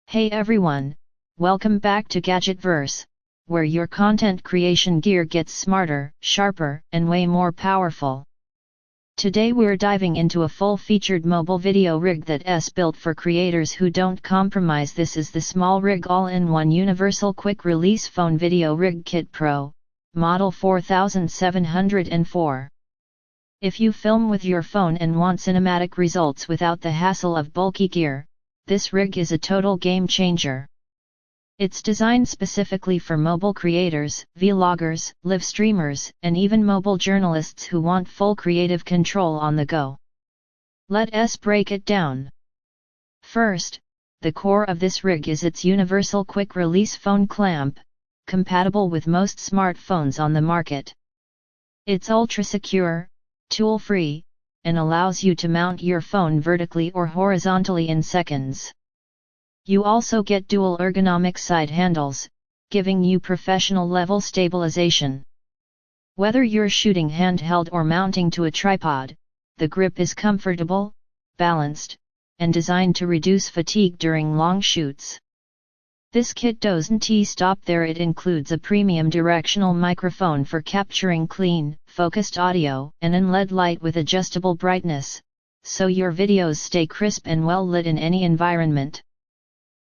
Hey everyone, welcome back to GadgetVerse, where your content creation gear gets smarter, sharper, and way more powerful. Today we're diving into a full-featured mobile video rig that's built for creators who don't compromise. This is the SmallRig all-in-one universal quick-release phone video rig kit Pro, model 4704. If you film with your phone and want cinematic results without the hassle of bulky gear, this rig is a total game changer. It's designed specifically for mobile creators, vloggers, live streamers, and even mobile journalists who want full creative control on the go. Let's break it down. First, the core of this rig is its universal quick-release phone clamp, compatible with most smartphones on the market. It's ultra-secure, tool-free, and allows you to mount your phone vertically or horizontally in seconds. You also get dual ergonomic side handles, giving you professional-level stabilization. Whether you're shooting handheld or mounting to a tripod, the grip is comfortable, balanced, and designed to reduce fatigue during long shoots. This kit doesn't stop there. It includes a premium directional microphone for capturing clean, focused audio, and an LED light with adjustable brightness, so your videos stay crisp and well lit in any environment.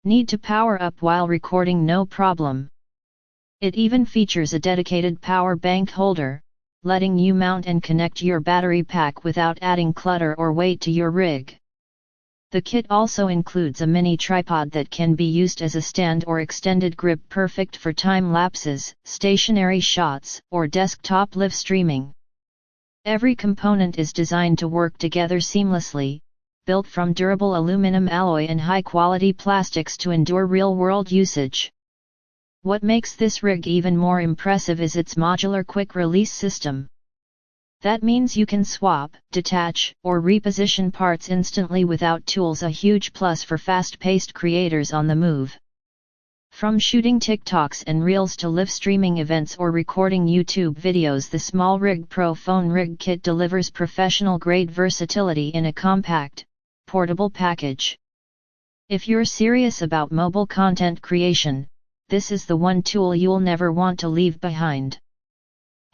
Need to power up while recording? No problem. It even features a dedicated power bank holder, letting you mount and connect your battery pack without adding clutter or weight to your rig. The kit also includes a mini tripod that can be used as a stand or extended grip, perfect for time lapses, stationary shots, or desktop live streaming. Every component is designed to work together seamlessly, built from durable aluminum alloy and high-quality plastics to endure real-world usage. What makes this rig even more impressive is its modular quick-release system. That means you can swap, detach, or reposition parts instantly without tools, a huge plus for fast-paced creators on the move. From shooting TikToks and Reels to live streaming events or recording YouTube videos, the SmallRig Pro phone rig kit delivers professional-grade versatility in a compact, portable package. If you're serious about mobile content creation, this is the one tool you'll never want to leave behind.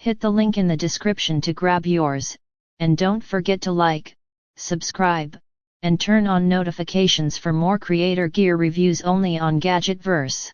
Hit the link in the description to grab yours, and don't forget to like, subscribe, and turn on notifications for more creator gear reviews only on GadgetVerse.